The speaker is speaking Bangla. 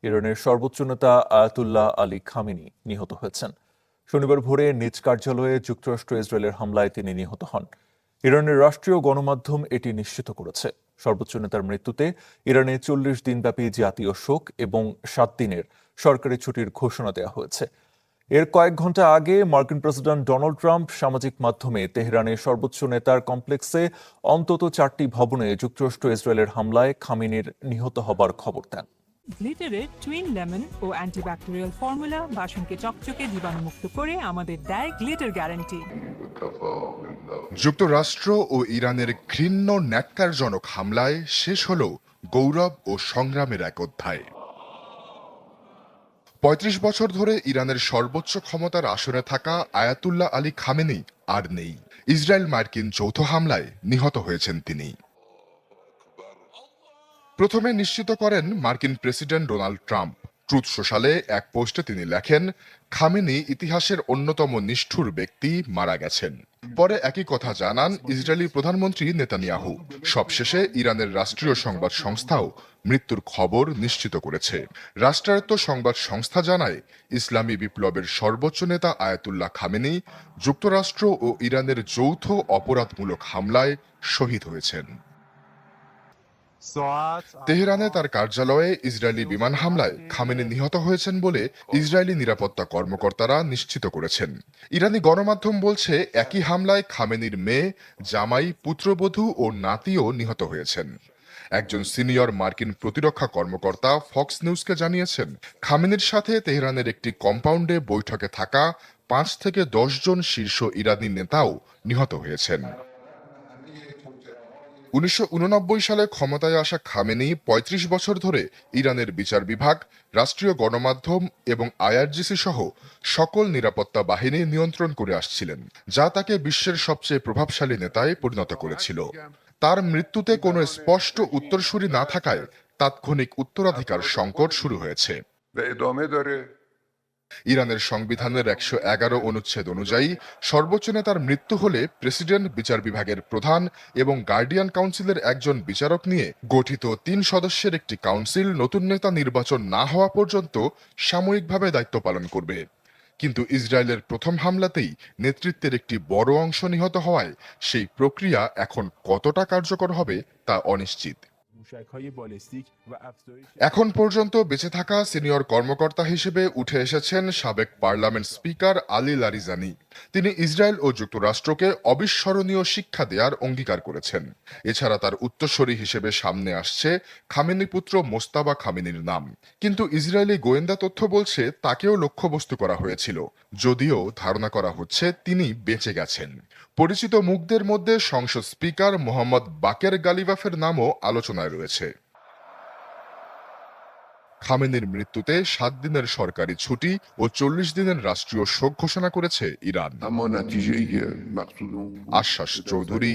ইরানের সর্বোচ্চ নেতা আয়াতুল্লাহ আলী খামেনি নিহত হয়েছেন। শনিবার ভোরে নিজ কার্যালয়ে যুক্তরাষ্ট্র ইসরায়েলের হামলায় তিনি নিহত হন। ইরানের রাষ্ট্রীয় গণমাধ্যম এটি নিশ্চিত করেছে। সর্বোচ্চ নেতার মৃত্যুতে ইরানে 40 দিনব্যাপী জাতীয় শোক এবং 7 দিনের সরকারি ছুটির ঘোষণা দেওয়া হয়েছে। এর কয়েক ঘন্টা আগে মার্কিন প্রেসিডেন্ট ডোনাল্ড ট্রাম্প সামাজিক মাধ্যমে তেহরানের সর্বোচ্চ নেতার কমপ্লেক্সে অন্তত 4টি ভবনে যুক্তরাষ্ট্র ইসরায়েলের হামলায় খামেনির নিহত হবার খবর দেন। গ্লিটারের টুইন লেমন ও অ্যান্টিব্যাকটেরিয়াল ফর্মুলা বাসনকে চকচকে জীবাণুমুক্ত করে আমাদের দেয় গ্লিটার গ্যারান্টি। যুক্তরাষ্ট্র ও ইরানের ঘৃণ্য ন্যক্কারজনক হামলায় শেষ হল গৌরব ও সংগ্রামের এক অধ্যায়। ৩৫ বছর ধরে ইরানের সর্বোচ্চ ক্ষমতার আসনে থাকা আয়াতুল্লাহ আলী খামেনি আর নেই। ইসরায়েল মার্কিন যৌথ হামলায় নিহত হয়েছেন তিনি। প্রথমে নিশ্চিত করেন মার্কিন প্রেসিডেন্ট ডোনাল্ড ট্রাম্প। ট্রুথ সোশ্যালে এক পোস্টে তিনি লেখেন, খামেনি ইতিহাসের অন্যতম নিষ্ঠুর ব্যক্তি, মারা গেছেন। পরে একই কথা জানান ইসরায়েলি প্রধানমন্ত্রী নেতানিয়াহু। সবশেষে ইরানের রাষ্ট্রীয় সংবাদ সংস্থাও মৃত্যুর খবর নিশ্চিত করেছে। রাষ্ট্রায়ত্ত সংবাদ সংস্থা জানায়, ইসলামী বিপ্লবের সর্বোচ্চ নেতা আয়াতুল্লাহ খামেনি যুক্তরাষ্ট্র ও ইরানের যৌথ অপরাধমূলক হামলায় শহীদ হয়েছেন। তেহরানে তার কার্যালয়ে ইসরায়েলি বিমান হামলায় খামেনি নিহত হয়েছেন বলে ইসরায়েলি নিরাপত্তা কর্মকর্তারা নিশ্চিত করেছেন। ইরানি গণমাধ্যম বলছে, একই হামলায় খামেনির মেয়ে, জামাই, পুত্রবধূ ও নাতিও নিহত হয়েছেন। একজন সিনিয়র মার্কিন প্রতিরক্ষা কর্মকর্তা ফক্স নিউজকে জানিয়েছেন, খামেনির সাথে তেহরানের একটি কম্পাউন্ডে বৈঠকে থাকা 5 থেকে 10 জন শীর্ষ ইরানি নেতাও নিহত হয়েছেন। 1989 সালে ক্ষমতায় আসা খামেনি 35 বছর ধরে ইরানের বিচার বিভাগ, রাষ্ট্রীয় গণমাধ্যম এবং আইআরজিসি সহ সকল নিরাপত্তা বাহিনী নিয়ন্ত্রণ করে আসছিলেন, যা তাকে বিশ্বের সবচেয়ে প্রভাবশালী নেতায় পরিণত করেছিল। তার মৃত্যুতে কোনো স্পষ্ট উত্তরসূরি না থাকায় তাৎক্ষণিক উত্তরাধিকার সংকট শুরু হয়েছে। ইরানের সংবিধানের 111 অনুচ্ছেদ অনুযায়ী সর্বোচ্চ নেতার মৃত্যু হলে প্রেসিডেন্ট, বিচার বিভাগের প্রধান এবং গার্ডিয়ান কাউন্সিলের একজন বিচারক নিয়ে গঠিত 3 সদস্যের একটি কাউন্সিল নতুন নেতা নির্বাচন না হওয়া পর্যন্ত সাময়িকভাবে দায়িত্ব পালন করবে। কিন্তু ইসরায়েলের প্রথম হামলাতেই নেতৃত্বের একটি বড় অংশ নিহত হওয়ায় সেই প্রক্রিয়া এখন কতটা কার্যকর হবে তা অনিশ্চিত। এখন পর্যন্ত বেঁচে থাকা সিনিয়র কর্মকর্তা হিসেবে উঠে এসেছেন সাবেক পার্লামেন্ট স্পিকার আলী লারিজানি। তিনি ইসরায়েল ও যুক্তরাষ্ট্রকে অবিস্মরণীয় শিক্ষা দেওয়ার অঙ্গীকার করেছেন। এছাড়া তার উত্তরসূরি হিসেবে সামনে আসছে খামেনি পুত্র মোস্তাবা খামেনির নাম। কিন্তু ইসরায়েলি গোয়েন্দা তথ্য বলছে তাকেও লক্ষ্যবস্তু করা হয়েছিল, যদিও ধারণা করা হচ্ছে তিনি বেঁচে গেছেন। পরিচিত মুখদের মধ্যে সংসদ স্পিকার মোহাম্মদ বাকের গালিবাফের নামও আলোচনায় রয়েছে। খামেনির মৃত্যুতে 7 দিনের সরকারি ছুটি ও 40 দিনের রাষ্ট্রীয় শোক ঘোষণা করেছে ইরান। আশ্বাস চৌধুরী,